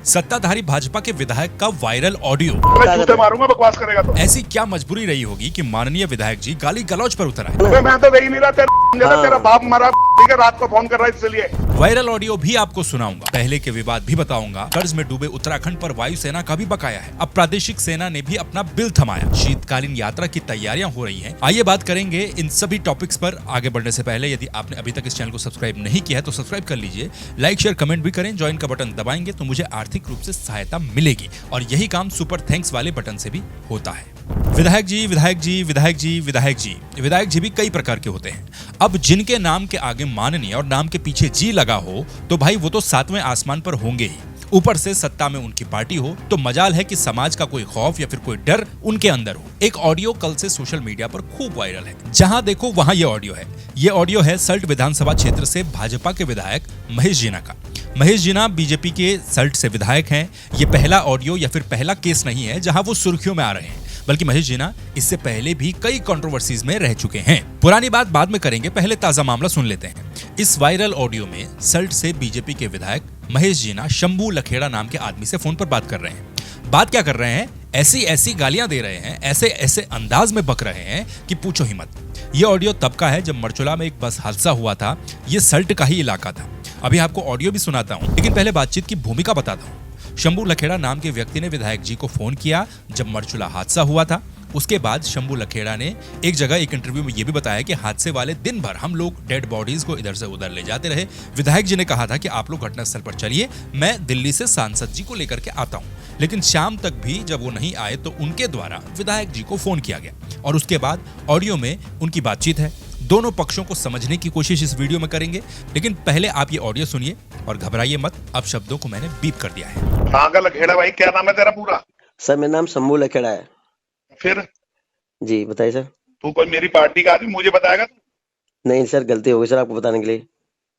सत्ताधारी भाजपा के विधायक का वायरल ऑडियो। मैं जूते मारूंगा बकवास करेगा तो। ऐसी क्या मजबूरी रही होगी कि माननीय विधायक जी गाली गलौज पर उतर आए। मैं तो वही नहीं रहा, तेरा बाप मरा, ठीक है, रात को फोन कर रहा है इसलिए। वायरल ऑडियो भी आपको सुनाऊंगा, पहले के विवाद भी बताऊंगा, कर्ज में डूबे उत्तराखंड पर वायुसेना का भी बकाया है। अब प्रादेशिक सेना ने भी अपना बिल थमाया, शीतकालीन यात्रा की तैयारियां हो रही हैं। आइए बात करेंगे इन सभी टॉपिक्स पर। आगे बढ़ने से पहले यदि आपने अभी तक इस चैनल को सब्सक्राइब नहीं किया है तो सब्सक्राइब कर लीजिए, लाइक शेयर कमेंट भी करें। ज्वाइन का बटन दबाएंगे तो मुझे आर्थिक रूप से सहायता मिलेगी और यही काम सुपर थैंक्स वाले बटन से भी होता है। विधायक जी, विधायक जी, विधायक जी, विधायक जी, विधायक जी भी कई प्रकार के होते हैं। अब जिनके नाम के आगे माननीय और नाम के पीछे जी लगा हो तो भाई वो तो सातवें आसमान पर होंगे ही। ऊपर से सत्ता में उनकी पार्टी हो तो मजाल है कि समाज का कोई खौफ या फिर कोई डर उनके अंदर हो। एक ऑडियो कल से सोशल मीडिया पर खूब वायरल है, जहां देखो वहां ये ऑडियो है। ये ऑडियो है सल्ट विधानसभा क्षेत्र से भाजपा के विधायक महेश जीना का। महेश जीना बीजेपी के सल्ट से विधायक हैं। ये पहला ऑडियो या फिर पहला केस नहीं है जहां वो सुर्खियों में आ रहे हैं, बल्कि महेश जीना इससे पहले भी कई कंट्रोवर्सीज में रह चुके हैं। पुरानी बात बाद में करेंगे, पहले ताजा मामला सुन लेते हैं। इस वायरल ऑडियो में सल्ट से बीजेपी के विधायक महेश जीना शंभू लखेड़ा नाम के आदमी से फोन पर बात कर रहे हैं। बात क्या कर रहे हैं? ऐसी ऐसी गालियां दे रहे हैं, ऐसे ऐसे अंदाज में बक रहे हैं कि पूछो ही मत। ये ऑडियो तब का है जब मरचुला में एक बस हादसा हुआ था। ये सल्ट का ही इलाका था। अभी आपको ऑडियो भी सुनाता हूं, लेकिन पहले बातचीत की भूमिका बताता हूं। शंभू लखेड़ा नाम के व्यक्ति ने विधायक जी को फोन किया जब मरचुला हादसा हुआ था। उसके बाद शंभू लखेड़ा ने एक जगह एक इंटरव्यू में यह भी बताया कि हादसे वाले दिन भर हम लोग डेड बॉडीज को इधर से उधर ले जाते रहे। विधायक जी ने कहा था कि आप लोग घटनास्थल पर चलिए, मैं दिल्ली से सांसद जी को लेकर के आता हूं। लेकिन शाम तक भी जब वो नहीं आए तो उनके द्वारा विधायक जी को फोन किया गया और उसके बाद ऑडियो में उनकी बातचीत है। दोनों पक्षों को समझने की कोशिश इस वीडियो में करेंगे, लेकिन पहले आप ये ऑडियो सुनिए और घबराइए मत। अब शब्दों को मैंने बीप कर दिया है। कहाँ का लखेड़ा भाई? क्या नाम है तेरा पूरा? सर मेरा नाम शंभू लखेड़ा है। फिर जी बताइए सर। तू कोई मेरी पार्टी का आदमी मुझे बताएगा तू? नहीं सर, गलती हो गई सर आपको बताने के लिए।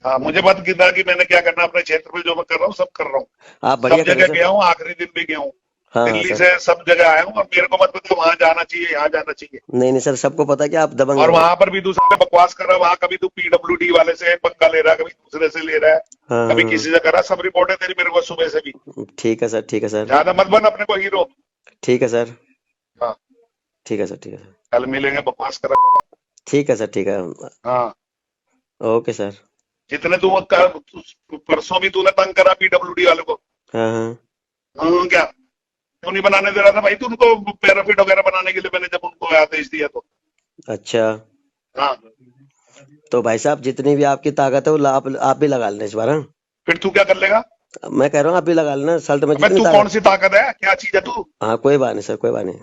हाँ, मुझे मत गिरा कि मैंने क्या करना अपने क्षेत्र में। जो मैं कर रहा हूँ सब कर रहा हूँ, आप बढ़िया सब जगह गया हूँ, आखिरी दिन भी गया हूँ, दिल्ली से सब जगह आया हूँ। और मेरे को मत बताओ वहाँ जाना चाहिए यहाँ जाना चाहिए। नहीं नहीं सर, सबको पता है कि आप दबंग। और वहाँ पर भी दूसरे बकवास कर रहा है। वहाँ कभी तू PWD वाले से पंगा ले रहा है, कभी दूसरे से ले रहा है, कभी किसी से कर रहा है। सब रिपोर्ट है तेरी मेरे को सुबह से भी। ठीक है सर, ठीक है सर। ज्यादा मत बन अपने को हीरो। ठीक है सर। हाँ ठीक है सर, ठीक है सर। कल मिलेंगे, बकवास कर। ठीक है सर, ठीक है। हाँ ओके सर। जितने तू परसों भी तूने तंग करा PWD वाले को। हाँ क्या क्यों नहीं बनाने दे रहा था भाई तू उनको पैराफिट वगैरह बनाने के लिए? मैंने जब उनको आदेश दिया तो। अच्छा, हाँ तो भाई साहब जितनी भी आपकी ताकत है वो आप भी लगा लेना इस बार। हाँ? फिर तू क्या कर लेगा? मैं कह रहा हूँ आप भी लगा लेना सल्ट में। तू कौन सी ताकत है? क्या चीज है तू? हाँ कोई बात नहीं सर, कोई बात नहीं।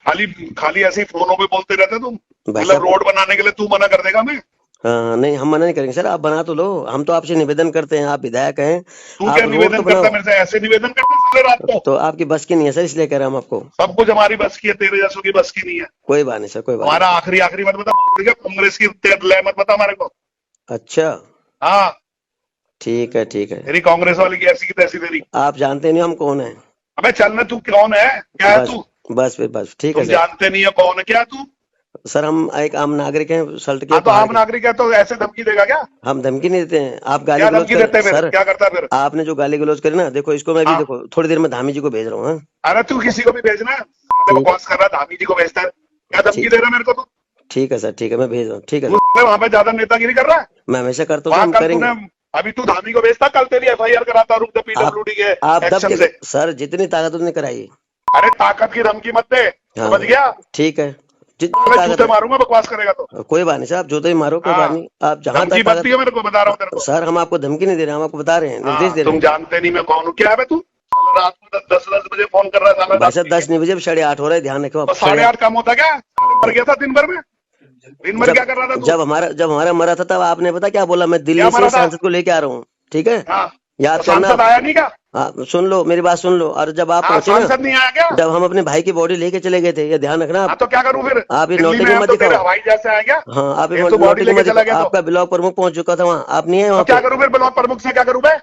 खाली खाली ऐसे ही फोनों पे बोलते रहते तुम। भाई मतलब साहब रोड बनाने के लिए तू मना कर देगा? मैं हाँ नहीं, हम मना नहीं करेंगे सर, आप बना तो लो। हम तो आपसे निवेदन करते हैं, आप विधायक हैं। तू आप क्या रोड निवेदन तो करता बनाओ। मेरे से? ऐसे निवेदन करते सारे रात को? तो आपकी बस की नहीं है सर, इसलिए कह रहे हैं हम आपको। सब कुछ हमारी बस की है, तेरे जैसों की बस की नहीं है। कोई बात नहीं सर, कोई बात हमारा आखिरी आखिरी मत बता, कांग्रेस की ले मत बता हमारे को। नहीं। अच्छा हाँ ठीक है, ठीक है। तेरी कांग्रेस वाली की ऐसी की तैसी तेरी। आप जानते नहीं हम कौन है। अबे चलना, तू कौन है? क्या है तू? बस बस ठीक तुम है सर। जानते नहीं है कौन है क्या तू? सर हम एक आम नागरिक हैं सल्ट के। हाँ तो आम नागरिक है तो ऐसे धमकी देगा क्या? हम धमकी नहीं देते हैं। आप गाली क्या गलौज धमकी देते हैं? सर क्या करता है फिर? आपने जो गाली गलौज करी ना, देखो इसको मैं भी हाँ। देखो थोड़ी देर में धामी जी को भेज रहा हूँ। हाँ? अरे तू किसी को भी भेजना है? बकवास कर रहा है, धामी जी को भेजता है? क्या धमकी दे रहा है मेरे को तू? ठीक है सर, ठीक है, मैं भेज रहा हूँ। ठीक है तू वहाँ पे ज्यादा नेतागिरी कर रहा है? मैं हमेशा करता हूँ, वहाँ हम कल करेंगे। तूने अभी तू धामी को भेजता, कल तेरी FIR कराता रुक PWD के आप दब एक्शन के से। सर जितनी ताकत उतनी कराइए। अरे ताकत की धमकी मत दे, हाँ। समझ गया? ठीक है, जितनी मैं ताकत जूते मारूंगा बकवास करेगा तो। कोई बात नहीं सर, आप जूते ही मारो, कोई हाँ। बात नहीं। आप जहाँ धमकी तक मत दियो मेरे को, बता रहा हूँ तेरे को। सर हम आपको धमकी नहीं दे रहे हैं, हम आपको बता रहे हैं, निर्देश दे रहे तुम हैं। जानते नहीं मैं कौन हूँ। क्या है तू? रात को 10 बजे फोन कर रहा है। भाई साहब 10 नहीं बजे, 8:30 हो रहा है, ध्यान रखो आप। 8:30 काम होता क्या? मर गया था दिन भर में? दिन भर क्या कर रहा था तू? जब हमारा मरा था तब आपने पता क्या बोला? मैं दिल्ली से सांसद को लेके आ रहा हूँ। ठीक है, हाँ, याद तो करना। सांसद आया नहीं क्या? हाँ सुन लो, मेरी बात सुन लो। और जब आप पहुंचे ना, सांसद नहीं आया क्या? जब हम अपने भाई की बॉडी लेके चले गए थे, ये ध्यान रखना हाँ आप। तो क्या करूँ फिर? आप ये दिल्ली नौटंकी में मत तो तेरे दिखाओ। हवाई जहाज से आया क्या? हाँ आप ये तो बॉडी नौटंकी लेके मत चला दिखाओ। गया तो। आपका ब्लॉक प्रमुख पहुंच चुका था वहाँ, आप नहीं है वहाँ क्या पे। करूँ फिर? ब्लॉक प्रमुख से क्या करूँ मैं?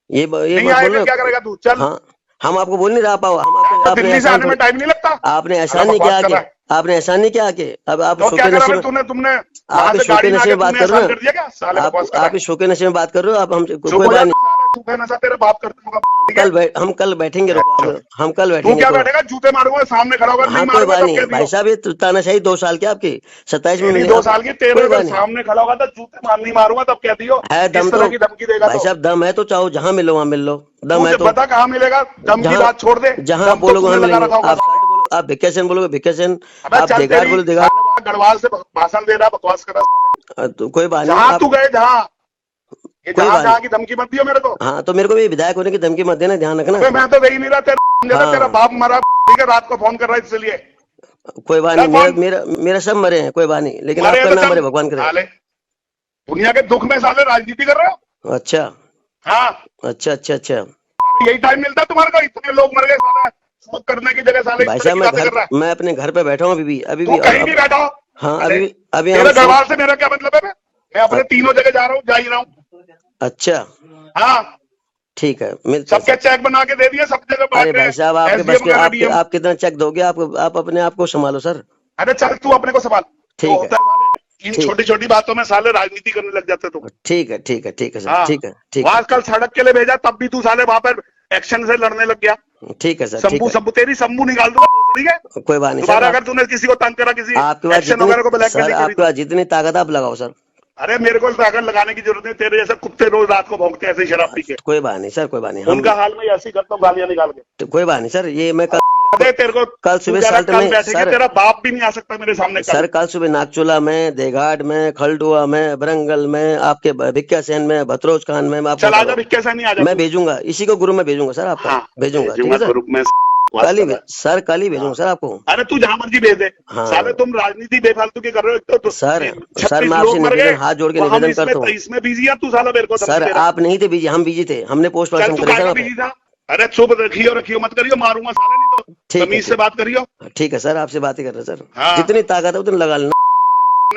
ये नहीं बात आएगा बोल क्या रहे करेगा तू? चल। हाँ, हम आपको बोल नहीं रहा पाओ। तो दिल्ली से आने में टाइम नहीं लगता? आपने एहसान नहीं किया कि आपने ऐसा नहीं किया कि अब आप तो शो क्या के करा नशे भाई में, तुमने आप शो के नशे में बात कर रहे कर दिया क्या साले हो, बकवास कर रहा आप है। शो के नशे में बात कर रहे हो, आप हम चुप कोई हो बात जा नहीं। तू साला, तू कहना सा तेरा बाप करता होगा, ठीक है? हम कल बैठेंगे, अच्छा। हम कल तू बैठेंगे क्या तो। बैठेगा, जूते मारूंगा सामने खड़ा होकर, नहीं हाँ कोई मारूंगा बात तब नहीं कह भाई दियो। साहब, ये तानाशाही 2 साल की आपकी, 27 में मेरी मिले 2 आप। साल की तेरे कोई अगर बात नहीं सामने खड़ा होगा तो जूते मार नहीं मारूंगा तब कह दियो। है, दम इस तो तरह की धमकी देगा भाई तो साहब, दम है तो चाहो जहां मिलो वहां मिल लो, दम है तू तो बता कहाँ मिलेगा, दम की जहां बात छोड़ दे, जहां आप दम तो बोलोगे तूने वहां लगा मिलेंगे। रखा होगा आप साले। सल्ट बोलो, आप भिक्केसेन बोलोगे भिक्केसेन, अबे आप चल देगार तेरी बोलो देगार। साले वहाँ गढ़वाल से भाषण दे रहा, बकवास कर रहा साले। तो कोई बात नहीं जहाँ आप, तू गए जहाँ, ये कोई जहाँ बात जहाँ नहीं। की धमकी मत दियो मेरे को। हाँ तो मेरे को भी विधायक होने की धमकी मत देना, ध्यान रखना। अबे मैं तो दे ही नहीं रहा, तेरा हाँ बाप मरा, ठीक है, रात को फोन कर रहा है इसलिए। कोई बात चल नहीं, मेरा फोन मेरा मेरा सब मरे हैं, कोई बात नहीं, लेकिन मरे आपका तो ना चल मरे, भगवान करे। साले, दुनिया के दुख में साले राजनीति कर रहे हो। अच्छा हाँ अच्छा अच्छा अच्छा। यही टाइम मिलता है तुम्हारे को, इतने लोग मर गए साला, स्मोक करने की जगह साले भाई इस तरह साहब की बातें कर रहा है। मैं अपने घर पे बैठा हूँ अभी तू भी कहीं भी बैठा हो। हाँ अरे, अभी हम तेरे गढ़वाल से मेरा क्या मतलब है, मैं अपने तीनों जगह जा रहा हूँ, जा ही रहा हूँ। अच्छा हाँ ठीक है, मिलते हैं। सबके चेक बना के दे दिए, सब जगह बांट अरे रहे भाई हैं, साहब, आपके बस SDM के वगैरह आप DM। कितना चेक दोगे, आप अपने आप को संभालो सर। अरे चल तू अपने को संभाल, ठीक जो है, होता है साले, इन ठीक। छोटी छोटी बातों में साले राजनीति करने लग जाते तुम। ठीक है ठीक है ठीक है सर, हाँ ठीक है ठीक वहां है कल सड़क के लिए भेजा, तब भी तू साले वहां पर एक्शन से लड़ने लग गया। ठीक है सर, ठीक शंभू है, शंभू तेरी शंभू निकाल दूंगा, ठीक है? कोई बात नहीं दोबारा सर। अगर तूने किसी को तंग करा, किसी आपके पास एक्शन वगैरह को जितनी ब्लैकमेल सर, करी आपके तो, पास जितनी ताकत आप लगाओ सर। अरे मेरे को ताकत लगाने की जरूरत नहीं, तेरे जैसे कुत्ते रोज रात को भौंकते हैं ऐसे ही शराब पी के, कोई बात नहीं सर, कोई बात नहीं, उनका हाल में ऐसे ही करता हूँ गालियां निकाल के। तो कोई बात नहीं सर, ये मैं अरे तेरे को कल तू सुबह कह रहा साल्ट कल में बैठेगी, सर, तेरा बाप भी नहीं आ सकता मेरे सामने कल। सर कल सुबह नागचूला में, देघाट में, खलडुआ में, बरंगल में, आपके भिक्कियासैन में, भतरोज खान में, मैं आपको चल आजा, भिक्के से नहीं आ जा। मैं भेजूंगा, इसी को ग्रुप में भेजूंगा सर, आपका हाँ भेजूंगा, ठीक है सर। ग्रुप में कल ही सर, कल ही भेजूंगा सर आपको। अरे तू जहां मर्जी भेज दे। हाँ। साले तुम राजनीति बेफालतू की कर रहे हो, तो सर 36 मैं आपसे लोग मर गए, निवेदन, हाथ जोड़ के तो हम निवेदन करता हूँ इसमें बिजी है, तू साला मेरे को सर, आप नहीं थे बिजी, हम बिजी थे, हमने पोस्ट चल मार्टम तू करे काहे सर। बिजी था। अरे चुप रखियो मत करियो, मारूंगा साले, नहीं तो ठीक है, तमीज से बात करियो। ठीक है सर, आपसे बात ही कर रहे सर। हाँ। जितनी ताकत है उतनी लगा लेना।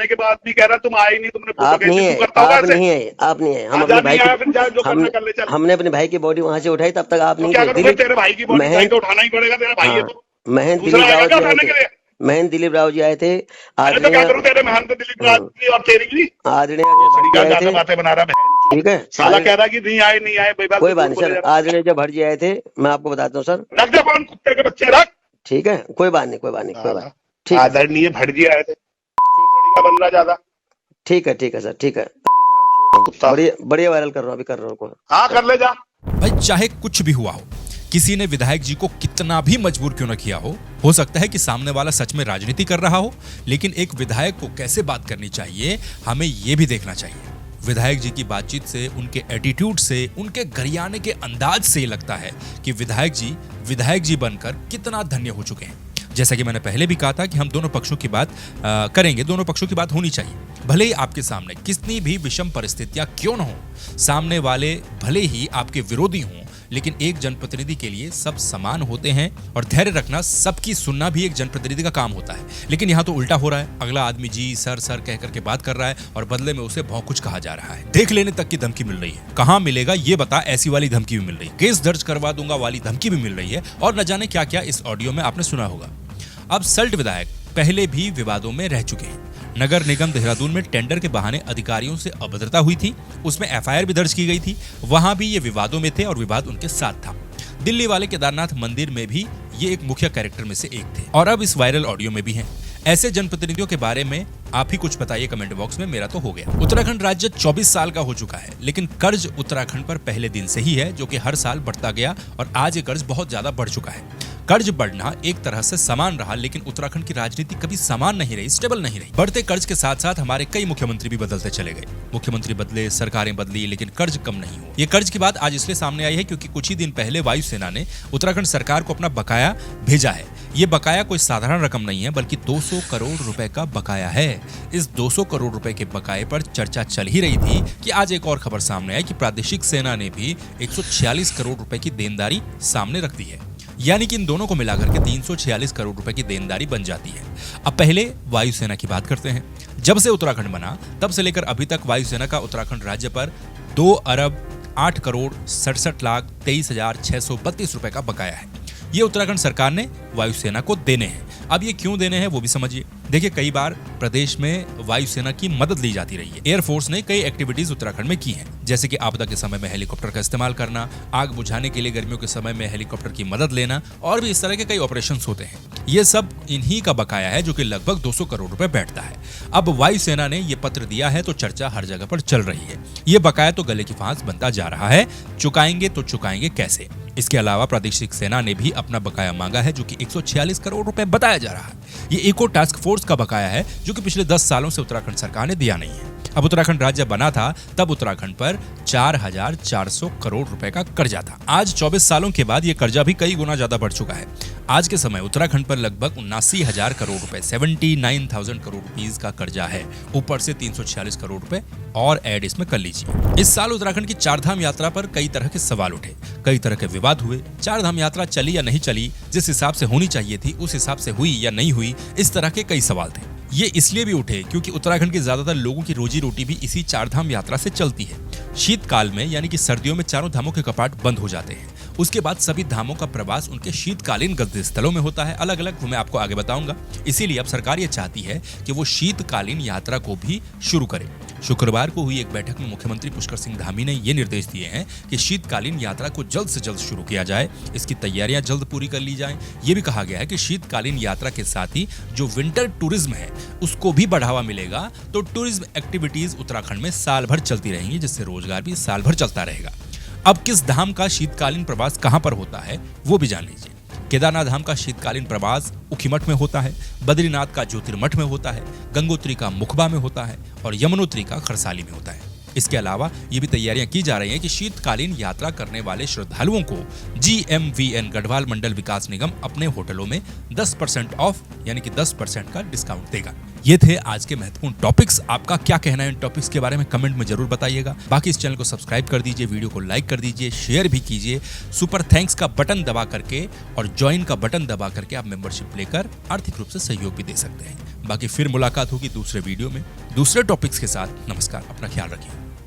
के बाद भी कह रहा तुम आए नहीं, तुमने आप नहीं है, आप नहीं है, आप नहीं है। हम अपने भाई की हमने अपने भाई की बॉडी वहां से उठाई, तब तक आप नहीं क्या थे। करूं, तेरे भाई की बॉडी तो उठाना ही पड़ेगा, तेरा भाई है तो। महंत दूसरा दिलीप आएगा राव क्या जी आए उठाने के थे, लिए? महंत दिलीप राव जी आए थे, अरे तो क्या करूं, तेरे महंत दिलीप राव की और तेरी की आदरणीय क्या आए ज्यादा थे, बातें बना रहा है, ठीक है। साला कह रहा कि नहीं आए नहीं आए, कोई बात नहीं सर, आदरणीय जब भट्ट जी आए थे, मैं आपको बताता हूँ सर। रख दे फोन, कुत्ते के बच्चे रख। ठीक है, कोई बात नहीं, कोई बात नहीं, कोई बात, ठीक है, आदरणीय भट्ट जी आए थे, का बंदा ज्यादा, ठीक है सर, ठीक है। बढ़िया वायरल कर रहा हूँ, अभी कर रहा हूँ। हाँ कर ले जा भाई, चाहे कुछ भी हुआ हो, किसी ने विधायक जी को कितना भी मजबूर क्यों न किया हो सकता है कि सामने वाला सच में राजनीति कर रहा हो, लेकिन एक विधायक को कैसे बात करनी चाहिए हमें यह भी देखना चाहिए। विधायक जी की बातचीत से, उनके एटीट्यूड से, उनके गरियाने के अंदाज से ये लगता है कि विधायक जी बनकर कितना धन्य हो चुके हैं। जैसा कि मैंने पहले भी कहा था कि हम दोनों पक्षों की बात करेंगे, दोनों पक्षों की बात होनी चाहिए। भले ही आपके सामने कितनी भी विषम परिस्थितियां क्यों न हो, सामने वाले भले ही आपके विरोधी हों, लेकिन एक जनप्रतिनिधि के लिए सब समान होते हैं और धैर्य रखना, सबकी सुनना भी एक जनप्रतिनिधि का काम होता है। लेकिन यहाँ तो उल्टा हो रहा है, अगला आदमी जी सर सर कह करके बात कर रहा है और बदले में उसे बहुत कुछ कहा जा रहा है। देख लेने तक की धमकी मिल रही है, कहाँ मिलेगा ये बता, ऐसी वाली धमकी भी मिल रही है, केस दर्ज करवा दूंगा वाली धमकी भी मिल रही है, और न जाने क्या क्या इस ऑडियो में आपने सुना होगा। अब सल्ट विधायक पहले भी विवादों में रह चुके हैं। नगर निगम देहरादून में टेंडर के बहाने अधिकारियों से अभद्रता हुई थी, उसमें एफआईआर भी दर्ज की गई थी, वहां भी ये विवादों में थे और विवाद उनके साथ था। दिल्ली वाले केदारनाथ मंदिर में भी ये एक मुख्य कैरेक्टर में से एक थे और अब इस वायरल ऑडियो में भी हैं। ऐसे जनप्रतिनिधियों के बारे में आप ही कुछ बताइए कमेंट बॉक्स में, मेरा तो हो गया। उत्तराखंड राज्य 24 साल का हो चुका है, लेकिन कर्ज उत्तराखंड पर पहले दिन से ही है, जो कि हर साल बढ़ता गया और आज ये कर्ज बहुत ज्यादा बढ़ चुका है। कर्ज बढ़ना एक तरह से समान रहा, लेकिन उत्तराखंड की राजनीति कभी समान नहीं रही, स्टेबल नहीं रही। बढ़ते कर्ज के साथ साथ हमारे कई मुख्यमंत्री भी बदलते चले गए, मुख्यमंत्री बदले, सरकारें बदली, लेकिन कर्ज कम नहीं हुआ। ये कर्ज की बात आज इसलिए सामने आई है क्योंकि कुछ ही दिन पहले वायुसेना ने उत्तराखंड सरकार को अपना बकाया भेजा है। ये बकाया कोई साधारण रकम नहीं है, बल्कि 200 करोड़ रुपए का बकाया है। इस 200 करोड़ रुपए के बकाये पर चर्चा चल ही रही थी कि आज एक और खबर सामने आई कि प्रादेशिक सेना ने भी 146 करोड़ रुपए की देनदारी सामने रख दी है, यानी कि इन दोनों को मिलाकर के 346 करोड़ रुपए की देनदारी बन जाती है। अब पहले वायुसेना की बात करते हैं। जब से उत्तराखंड बना तब से लेकर अभी तक वायुसेना का उत्तराखंड राज्य पर 2 अरब 8 करोड़ 67 लाख 23,632 रुपए का बकाया है। ये उत्तराखंड सरकार ने वायुसेना को देने हैं। अब ये क्यों देने हैं वो भी समझिए। देखिए, कई बार प्रदेश में वायुसेना की मदद ली जाती रही है। एयरफोर्स ने कई एक्टिविटीज उत्तराखंड में की हैं, जैसे कि आपदा के समय में हेलीकॉप्टर का इस्तेमाल करना, आग बुझाने के लिए गर्मियों के समय में हेलीकॉप्टर की मदद लेना, और भी इस तरह के कई ऑपरेशंस होते हैं। ये सब इन्हीं का बकाया है, जो कि लगभग 200 करोड़ रुपए बैठता है। अब वायुसेना ने ये पत्र दिया है तो चर्चा हर जगह पर चल रही है। ये बकाया तो गले की फांस बनता जा रहा है। चुकाएंगे तो चुकाएंगे कैसे? इसके अलावा प्रादेशिक सेना ने भी अपना बकाया मांगा है, जो कि 146 करोड़ रुपए बताया जा रहा है। ये इको टास्क फोर्स का बकाया है, जो कि पिछले 10 सालों से उत्तराखंड सरकार ने दिया नहीं है। अब उत्तराखंड राज्य बना था तब उत्तराखंड पर 4400 करोड़ रुपए का कर्जा था। आज 24 सालों के बाद ये कर्जा भी कई गुना ज्यादा बढ़ चुका है। आज के समय उत्तराखंड पर लगभग 79,000 करोड़ रुपए 79,000 करोड़ रुपीस का कर्जा है। ऊपर से 346 करोड़ रुपए और ऐड इसमें कर लीजिए। इस साल उत्तराखंड की चारधाम यात्रा पर कई तरह के सवाल उठे, कई तरह के विवाद हुए। चारधाम यात्रा चली या नहीं चली, जिस हिसाब से होनी चाहिए थी उस हिसाब से हुई या नहीं हुई, इस तरह के कई सवाल थे। ये इसलिए भी उठे क्योंकि उत्तराखंड के ज्यादातर लोगों की रोजी रोटी भी इसी चारधाम यात्रा से चलती है। शीतकाल में यानी कि सर्दियों में चारों धामों के कपाट बंद हो जाते हैं। उसके बाद सभी धामों का प्रवास उनके शीतकालीन गंतव्य स्थलों में होता है, अलग अलग, वो मैं आपको आगे बताऊंगा। इसीलिए अब सरकार ये चाहती है कि वो शीतकालीन यात्रा को भी शुरू करे। शुक्रवार को हुई एक बैठक में मुख्यमंत्री पुष्कर सिंह धामी ने ये निर्देश दिए हैं कि शीतकालीन यात्रा को जल्द से जल्द शुरू किया जाए, इसकी तैयारियां जल्द पूरी कर ली जाएं। ये भी कहा गया है कि शीतकालीन यात्रा के साथ ही जो विंटर टूरिज्म है उसको भी बढ़ावा मिलेगा, तो टूरिज्म एक्टिविटीज उत्तराखंड में साल भर चलती रहेंगी, जिससे रोजगार भी साल भर चलता रहेगा। अब किस धाम का शीतकालीन प्रवास कहां पर होता है वो भी जान लीजिए। केदारनाथ धाम का शीतकालीन प्रवास उखीमठ में होता है, बद्रीनाथ का ज्योतिर्मठ में होता है, गंगोत्री का मुखबा में होता है और यमुनोत्री का खरसाली में होता है। इसके अलावा ये भी तैयारियां की जा रही हैं कि शीतकालीन यात्रा करने वाले श्रद्धालुओं को GMVN गढ़वाल मंडल विकास निगम अपने होटलों में 10% ऑफ यानी कि 10% का डिस्काउंट देगा। ये थे आज के महत्वपूर्ण टॉपिक्स। आपका क्या कहना है इन टॉपिक्स के बारे में कमेंट में जरूर बताइएगा। बाकी इस चैनल को सब्सक्राइब कर दीजिए, वीडियो को लाइक कर दीजिए, शेयर भी कीजिए। सुपर थैंक्स का बटन दबा करके और ज्वाइन का बटन दबा करके आप मेंबरशिप लेकर आर्थिक रूप से सहयोग भी दे सकते हैं। बाकी फिर मुलाकात होगी दूसरे वीडियो में दूसरे टॉपिक्स के साथ। नमस्कार, अपना ख्याल रखिए।